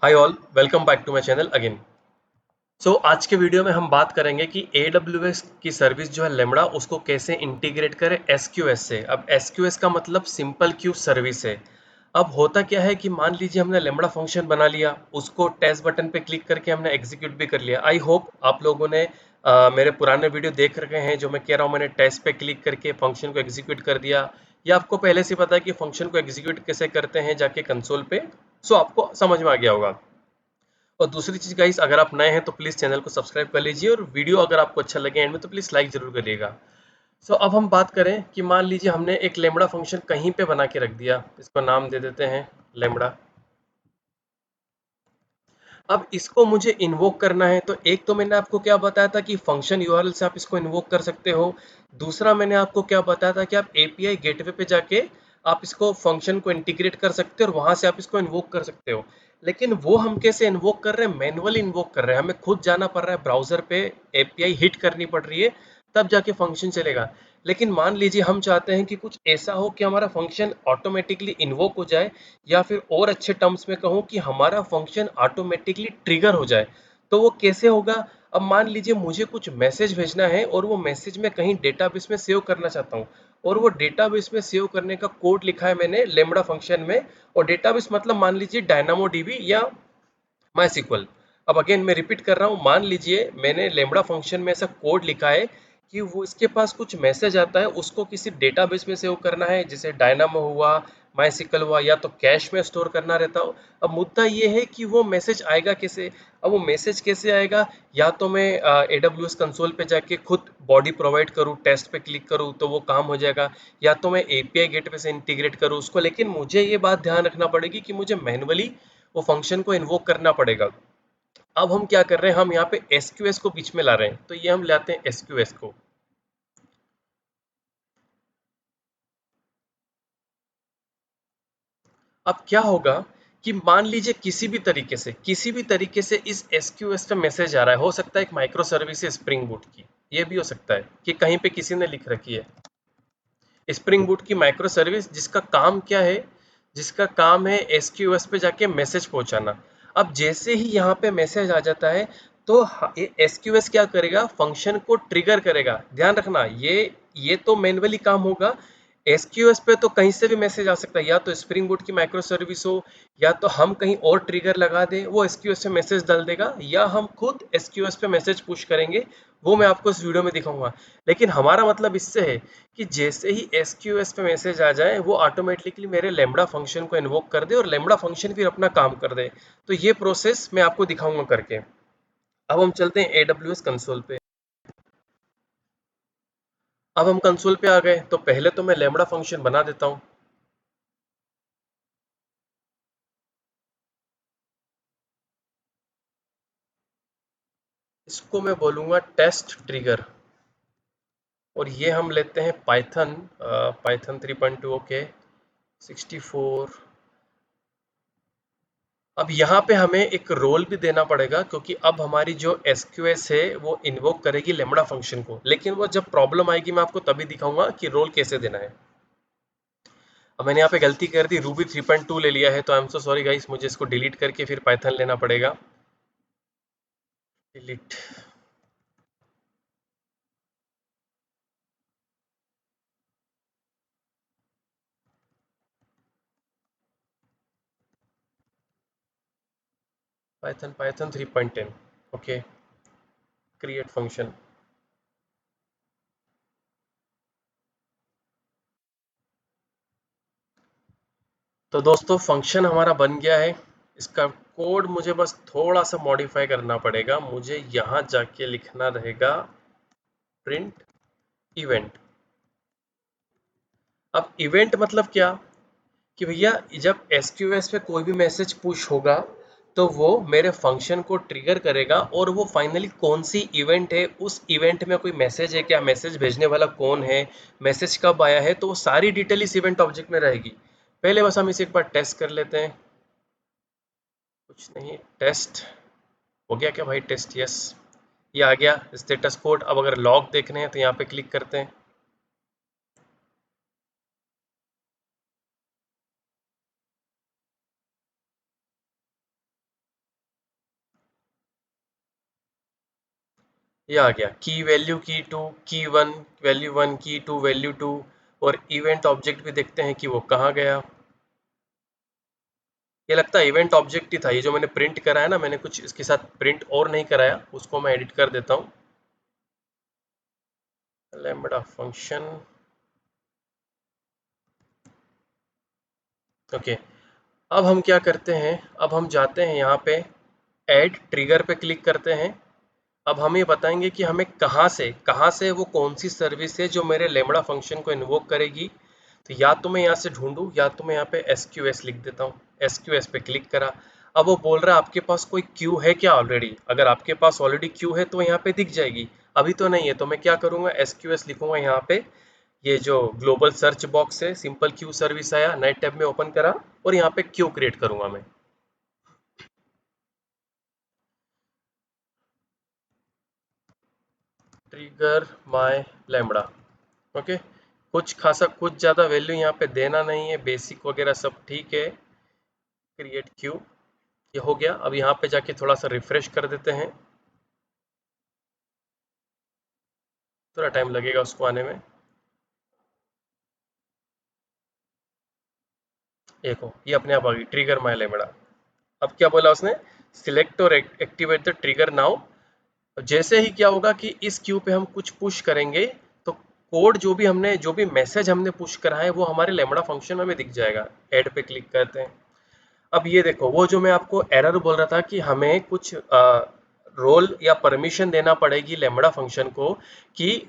Hi all, welcome back to my channel again. आज के video में हम बात करेंगे कि AWS की सर्विस जो है लेमड़ा उसको कैसे इंटीग्रेट करें SQS से। अब SQS का मतलब सिंपल क्यू सर्विस है। अब होता क्या है कि मान लीजिए हमने लेमड़ा फंक्शन बना लिया, उसको टेस्ट बटन पे क्लिक करके हमने एग्जीक्यूट भी कर लिया। आई होप आप लोगों ने मेरे पुराने वीडियो देख रखे हैं जो मैं कह रहा हूँ मैंने टेस्ट पे क्लिक करके फंक्शन को एग्जीक्यूट कर दिया, या आपको पहले से पता है कि फंक्शन को एग्जीक्यूट कैसे करते हैं जाके कंसोल पे। आपको समझ में आ गया होगा। और दूसरी चीज गाइस, अगर आप नए हैं तो प्लीज चैनल को सब्सक्राइब कर लीजिए, और वीडियो अगर आपको अच्छा लगे एंड में तो प्लीज लाइक जरूर करिएगा। अब हम बात करें कि मान लीजिए हमने एक लेमड़ा फंक्शन कहीं पे बना के रख दिया, इसको नाम दे देते हैं लेमड़ा। अब इसको मुझे इन्वोक करना है, तो एक तो मैंने आपको क्या बताया था कि फंक्शन यूआरएल से आप इसको इन्वोक कर सकते हो। दूसरा मैंने आपको क्या बताया था कि आप एपीआई गेटवे पे जाके आप इसको फंक्शन को इंटीग्रेट कर सकते हो और वहां से आप इसको इन्वोक कर सकते हो। लेकिन वो हम कैसे इन्वोक कर रहे हैं, मैनुअली इन्वोक कर रहे हैं, हमें खुद जाना पड़ रहा है ब्राउजर पे, एपीआई हिट करनी पड़ रही है, तब जाके फंक्शन चलेगा। लेकिन मान लीजिए हम चाहते हैं कि कुछ ऐसा हो कि हमारा फंक्शन ऑटोमेटिकली इन्वोक हो जाए, या फिर और अच्छे टर्म्स में कहूँ कि हमारा फंक्शन ऑटोमेटिकली ट्रिगर हो जाए। तो वो कैसे होगा? अब मान लीजिए मुझे कुछ मैसेज भेजना है और वो मैसेज मैं कहीं डेटाबेस में सेव करना चाहता हूँ, और वो डेटाबेस में सेव करने का कोड लिखा है मैंने लेमड़ा फंक्शन में। और डेटाबेस मतलब मान लीजिए डायनामो डीबी या माई सिक्वल। अब अगेन मैं रिपीट कर रहा हूँ, मान लीजिए मैंने लेमड़ा फंक्शन में ऐसा कोड लिखा है कि वो इसके पास कुछ मैसेज आता है, उसको किसी डेटाबेस में सेव करना है, जैसे डायनामो हुआ, माई सिक्वल हुआ, या तो कैश में स्टोर करना रहता हो। अब मुद्दा ये है कि वो मैसेज आएगा कैसे? अब वो मैसेज कैसे आएगा? या तो मैं AWS कंसोल पे जाके खुद बॉडी प्रोवाइड करूँ, टेस्ट पे क्लिक करूँ तो वो काम हो जाएगा, या तो मैं एपीआई गेटवे से इंटीग्रेट करूँ उसको। लेकिन मुझे ये बात ध्यान रखना पड़ेगी कि मुझे मैनुअली वो फंक्शन को इन्वोक करना पड़ेगा। अब हम क्या कर रहे हैं, हम यहाँ पे एसक्यूएस को बीच में ला रहे हैं, तो ये हम लाते हैं एसक्यूएस को। अब क्या होगा कि मान लीजिए किसी भी तरीके से इस एसक्यूएस पे मैसेज आ रहा है, हो सकता है एक माइक्रो सर्विस है स्प्रिंग बूट की, ये भी हो सकता है कि कहीं पे किसी ने लिख रखी है स्प्रिंग बूट की माइक्रो सर्विस, जिसका काम क्या है, जिसका काम है एसक्यूएस पे जाके मैसेज पहुंचाना। अब जैसे ही यहाँ पे मैसेज आ जाता है, तो ये एसक्यूएस क्या करेगा, फंक्शन को ट्रिगर करेगा। ध्यान रखना, ये तो मैन्युअली काम होगा। एसक्यूएस पे तो कहीं से भी मैसेज आ सकता है, या तो स्प्रिंग बूट की माइक्रो सर्विस हो, या तो हम कहीं और ट्रिगर लगा दें, वो एसक्यूएस पे मैसेज डाल देगा, या हम खुद एसक्यूएस पे मैसेज पुश करेंगे। वो मैं आपको इस वीडियो में दिखाऊंगा। लेकिन हमारा मतलब इससे है कि जैसे ही एसक्यूएस पे मैसेज आ जाए, वो ऑटोमेटिकली मेरे लेमड़ा फंक्शन को इन्वोक कर दे और लेमड़ा फंक्शन फिर अपना काम कर दे। तो ये प्रोसेस मैं आपको दिखाऊंगा करके। अब हम चलते हैं AWS कंसोल पे। अब हम कंसोल पे आ गए, तो पहले तो मैं लेमड़ा फंक्शन बना देता हूँ। इसको मैं बोलूंगा टेस्ट ट्रिगर, और ये हम लेते हैं पाइथन, पाइथन 3.2। ओके, 64। अब यहाँ पे हमें एक रोल भी देना पड़ेगा, क्योंकि अब हमारी जो एसक्यूएस है वो इन्वोक करेगी लेमड़ा फंक्शन को। लेकिन वो जब प्रॉब्लम आएगी मैं आपको तभी दिखाऊंगा कि रोल कैसे देना है। अब मैंने यहाँ पे गलती कर दी, रूबी 3.2 ले लिया है, तो I am so sorry guys, मुझे इसको डिलीट करके फिर पाइथन लेना पड़ेगा। Delete. Python Python 3.10। Okay, create function. तो दोस्तों फंक्शन हमारा बन गया है। इसका कोड मुझे बस थोड़ा सा मॉडिफाई करना पड़ेगा। मुझे यहाँ जाके लिखना रहेगा प्रिंट इवेंट। अब इवेंट मतलब क्या, कि भैया जब एसक्यूएस पे कोई भी मैसेज पुश होगा, तो वो मेरे फंक्शन को ट्रिगर करेगा, और वो फाइनली कौन सी इवेंट है, उस इवेंट में कोई मैसेज है क्या, मैसेज भेजने वाला कौन है, मैसेज कब आया है, तो वो सारी डिटेल इस इवेंट ऑब्जेक्ट में रहेगी। पहले बस हम इसे एक बार टेस्ट कर लेते हैं। कुछ नहीं, टेस्ट हो गया क्या भाई? टेस्ट, यस, ये आ गया स्टेटस कोड। अब अगर लॉग देखने हैं तो यहाँ पे क्लिक करते हैं। ये आ गया की वैल्यू की टू, की वन वैल्यू वन, की टू वैल्यू टू, और इवेंट ऑब्जेक्ट भी देखते हैं कि वो कहाँ गया। ये लगता है इवेंट ऑब्जेक्ट ही था, ये जो मैंने प्रिंट करा है ना, मैंने कुछ इसके साथ प्रिंट और नहीं कराया, उसको मैं एडिट कर देता हूँ। Lambda function, okay. अब हम क्या करते हैं, अब हम जाते हैं यहाँ पे ऐड ट्रिगर पे क्लिक करते हैं। अब हम ये बताएंगे कि हमें कहाँ से वो कौन सी सर्विस है जो मेरे लैम्बडा फंक्शन को इन्वोक करेगी। तो या तो मैं यहाँ से ढूंढूं, या तो मैं यहाँ पे SQS लिख देता हूँ। SQS पे क्लिक करा। अब वो बोल रहा है आपके पास कोई क्यू है क्या ऑलरेडी। अगर आपके पास ऑलरेडी क्यू है तो यहाँ पे दिख जाएगी, अभी तो नहीं है। तो मैं क्या करूँगा, SQS लिखूंगा यहाँ पे। ये जो ग्लोबल सर्च बॉक्स है, सिंपल क्यू सर्विस आया, नए टैब में ओपन करा और यहाँ पे क्यू क्रिएट करूंगा मैं। Trigger my lambda, okay. कुछ खासा कुछ ज़्यादा वैल्यू यहाँ पे देना नहीं है, बेसिक वगैरह सब ठीक है। क्रिएट क्यू, ये हो गया। अब यहाँ पे जाके थोड़ा सा रिफ्रेश कर देते हैं, थोड़ा टाइम लगेगा उसको आने में। देखो ये अपने आप आ गई, ट्रिगर माय लैम्बडा। अब क्या बोला उसने, सिलेक्ट और एक्टिवेट द ट्रिगर नाउ। जैसे ही क्या होगा कि इस क्यू पे हम कुछ पुश करेंगे, तो कोड जो भी मैसेज हमने पुश करा है वो हमारे लैम्बडा फंक्शन में हमें दिख जाएगा। ऐड पे क्लिक करते हैं। अब ये देखो, वो जो मैं आपको एरर बोल रहा था कि हमें कुछ रोल या परमिशन देना पड़ेगी लैम्बडा फंक्शन को, कि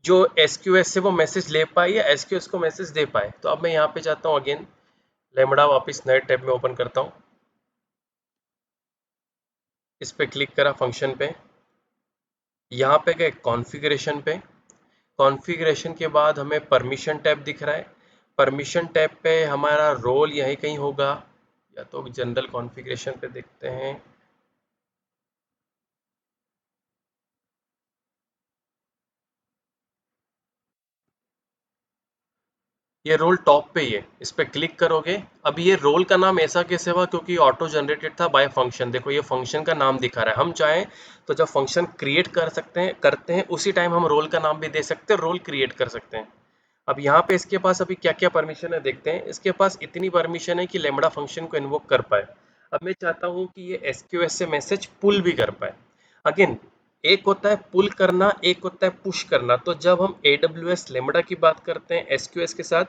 जो एसक्यूएस से वो मैसेज ले पाए या एसक्यूएस को मैसेज दे पाए। तो अब मैं यहाँ पे जाता हूँ अगेन, लैम्बडा वापस नए टैब में ओपन करता हूँ। इस पे क्लिक करा फंक्शन पे, यहाँ पे गए कॉन्फ़िगरेशन पे। कॉन्फ़िगरेशन के बाद हमें परमिशन टैब दिख रहा है। परमिशन टैब पे हमारा रोल यहीं कहीं होगा, या तो जनरल कॉन्फ़िगरेशन पे देखते हैं। ये रोल टॉप पे ही है, इस पे क्लिक करोगे। अब ये रोल का नाम ऐसा कैसे हुआ, क्योंकि ऑटो जनरेटेड था बाय फंक्शन। देखो ये फंक्शन का नाम दिखा रहा है। हम चाहें तो जब फंक्शन क्रिएट करते हैं उसी टाइम हम रोल का नाम भी दे सकते हैं, रोल क्रिएट कर सकते हैं। अब यहाँ पे इसके पास अभी क्या क्या परमिशन है देखते हैं। इसके पास इतनी परमिशन है कि लैम्बडा फंक्शन को इन्वोक कर पाए। अब मैं चाहता हूँ कि ये एसक्यूएस से मैसेज पुल भी कर पाए। अगेन, एक होता है पुल करना, एक होता है पुश करना। तो जब हम AWS लैम्बडा की बात करते हैं SQS के साथ,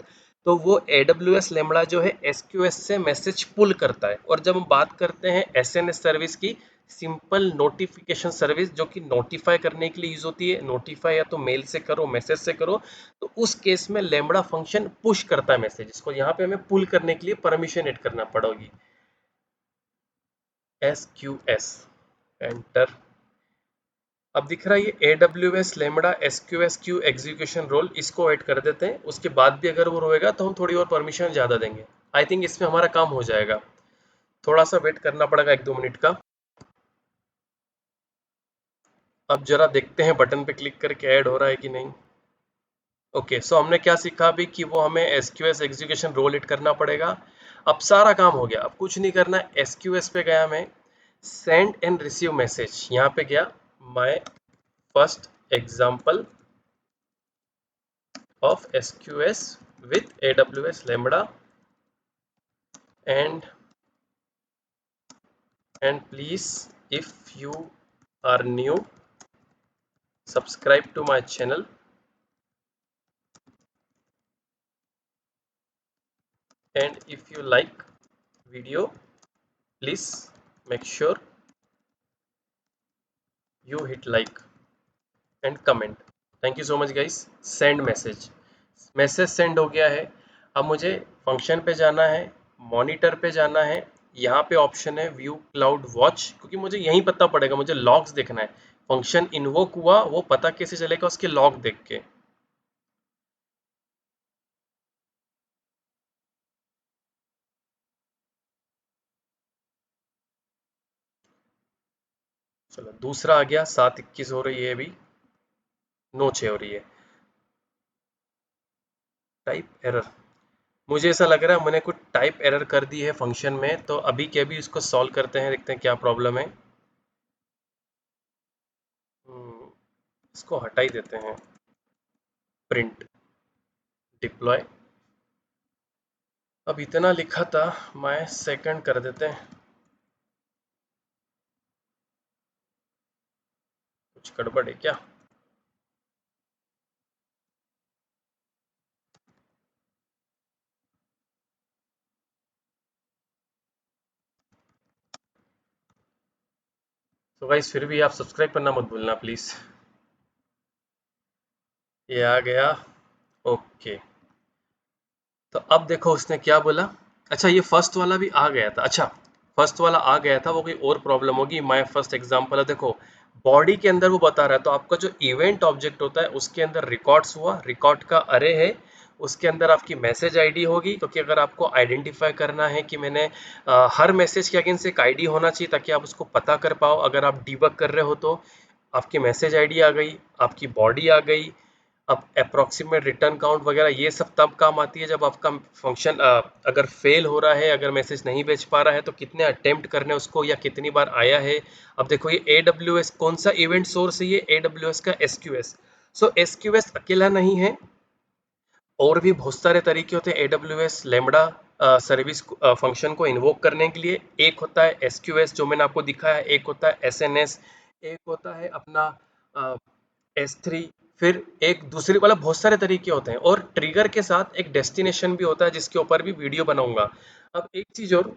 तो वो AWS लैम्बडा जो है SQS से मैसेज पुल करता है। और जब हम बात करते हैं SNS सर्विस की, सिंपल नोटिफिकेशन सर्विस, जो कि नोटिफाई करने के लिए यूज होती है, नोटिफाई या तो मेल से करो, मैसेज से करो, तो उस केस में लैम्बडा फंक्शन पुश करता है मैसेज। इसको यहाँ पे हमें पुल करने के लिए परमिशन ऐड करना पड़ेगी। SQS enter. अब दिख रहा है ये AWS lambda SQS queue execution role, इसको ऐड कर देते हैं। उसके बाद भी अगर वो रोएगा तो हम थोड़ी और परमिशन ज़्यादा देंगे। आई थिंक इसमें हमारा काम हो जाएगा। थोड़ा सा वेट करना पड़ेगा 1-2 मिनट का। अब जरा देखते हैं बटन पे क्लिक करके ऐड हो रहा है कि नहीं। ओके, सो हमने क्या सीखा अभी, कि वो हमें SQS एग्जीक्यूशन रोल ऐड करना पड़ेगा। अब सारा काम हो गया, अब कुछ नहीं करना है। SQS पे गया मैं, सेंड एंड रिसीव मैसेज, यहाँ पे गया, my first example of SQS with AWS Lambda and please, if you are new, subscribe to my channel and if you like video, please make sure you hit like and comment. Thank you so much guys. Send message, message send हो गया है। अब मुझे function पे जाना है, monitor पे जाना है। यहाँ पे ऑप्शन है व्यू क्लाउड वॉच, क्योंकि मुझे यही पता पड़ेगा, मुझे लॉग्स देखना है। फंक्शन इन्वोक हुआ वो पता कैसे चलेगा, उसके लॉग देख के। चलो दूसरा आ गया, 7:21 हो रही है अभी, 9:06 हो रही है। टाइप एरर, मुझे ऐसा लग रहा है मैंने कुछ टाइप एरर कर दी है फंक्शन में। तो अभी के अभी इसको सॉल्व करते हैं, देखते हैं क्या प्रॉब्लम है। इसको हटा ही देते हैं, प्रिंट डिप्लॉय। अब इतना लिखा था, मैं सेकंड कर देते हैं, कुछ गड़बड़ है क्या? तो गाइस फिर भी आप सब्सक्राइब करना मत भूलना प्लीज। ये आ गया, ओके। तो अब देखो उसने क्या बोला। अच्छा ये फर्स्ट वाला भी आ गया था, अच्छा फर्स्ट वाला आ गया था, वो कोई और प्रॉब्लम होगी। माय फर्स्ट एग्जांपल है, देखो बॉडी के अंदर वो बता रहा है, तो आपका जो इवेंट ऑब्जेक्ट होता है उसके अंदर रिकॉर्ड्स हुआ, रिकॉर्ड का अरे है, उसके अंदर आपकी मैसेज आईडी होगी, क्योंकि अगर आपको आइडेंटिफाई करना है कि मैंने हर मैसेज के अगेंस्ट एक आईडी होना चाहिए ताकि आप उसको पता कर पाओ अगर आप डीबग कर रहे हो तो। आपकी मैसेज आईडी आ गई, आपकी बॉडी आ गई। अब अप्रोक्सीमेट रिटर्न काउंट वगैरह ये सब तब काम आती है जब आपका फंक्शन अगर फेल हो रहा है, अगर मैसेज नहीं भेज पा रहा है तो कितने अटेम्प्ट करने उसको या कितनी बार आया है। अब देखो ये AWS कौन सा इवेंट सोर्स है, ये AWS का SQS। सो SQS अकेला नहीं है, और भी बहुत सारे तरीके होते हैं AWS लैम्बडा सर्विस फंक्शन को इन्वोक करने के लिए। एक होता है SQS जो मैंने आपको दिखाया, एक होता है SNS, एक होता है अपना S3, फिर एक दूसरी वाला, बहुत सारे तरीके होते हैं। और ट्रिगर के साथ एक डेस्टिनेशन भी होता है जिसके ऊपर भी वीडियो बनाऊंगा। अब एक चीज और,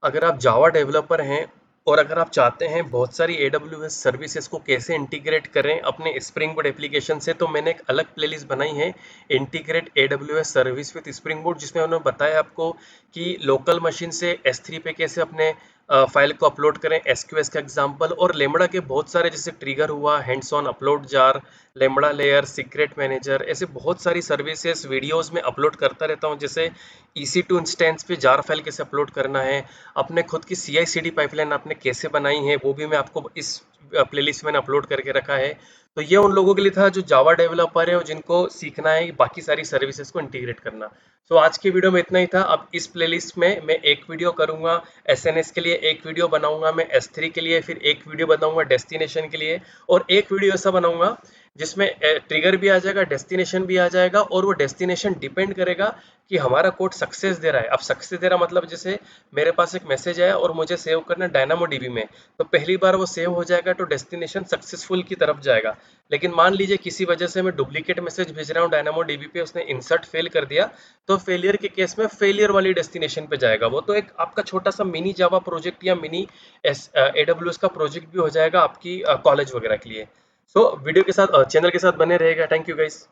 अगर आप जावा डेवलपर हैं और अगर आप चाहते हैं बहुत सारी AWS सर्विसेज को कैसे इंटीग्रेट करें अपने स्प्रिंग बोर्ड एप्लीकेशन से, तो मैंने एक अलग प्लेलिस्ट बनाई है, integrate AWS service with spring board, जिसमें उन्होंने बताया आपको कि लोकल मशीन से S3 पे कैसे अपने फाइल को अपलोड करें, SQS का एग्जांपल, और लेमड़ा के बहुत सारे जैसे ट्रिगर हुआ, hands on upload jar, lambda layer, secret manager, ऐसे बहुत सारी सर्विसेज वीडियोस में अपलोड करता रहता हूँ। जैसे EC2 इंस्टेंस पे जार फाइल कैसे अपलोड करना है, अपने खुद की CI/CD पाइपलाइन आपने कैसे बनाई है, वो भी मैं आपको इस प्लेलिस्ट में अपलोड करके रखा है। तो ये उन लोगों के लिए था जो जावा डेवलपर है और जिनको सीखना है बाकी सारी सर्विसेज को इंटीग्रेट करना। तो आज की वीडियो में इतना ही था। अब इस प्लेलिस्ट में मैं एक वीडियो करूंगा SNS के लिए, एक वीडियो बनाऊंगा मैं S3 के लिए, फिर एक वीडियो बनाऊंगा डेस्टिनेशन के लिए, और एक वीडियो ऐसा बनाऊंगा जिसमें ट्रिगर भी आ जाएगा, डेस्टिनेशन भी आ जाएगा, और वो डेस्टिनेशन डिपेंड करेगा कि हमारा कोड सक्सेस दे रहा है। अब सक्सेस दे रहा मतलब जैसे मेरे पास एक मैसेज आया और मुझे सेव करना है DynamoDB में, तो पहली बार वो सेव हो जाएगा तो डेस्टिनेशन सक्सेसफुल की तरफ जाएगा। लेकिन मान लीजिए किसी वजह से मैं डुप्लीकेट मैसेज भेज रहा हूँ DynamoDB पे, उसने इंसर्ट फेल कर दिया, तो फेलियर के केस में फेलियर वाली डेस्टिनेशन पे जाएगा वो। तो एक आपका छोटा सा मिनी जावा प्रोजेक्ट या मिनी AWS का प्रोजेक्ट भी हो जाएगा आपकी कॉलेज वगैरह के लिए। सो वीडियो के साथ चैनल के साथ बने रहेगा। Thank you guys.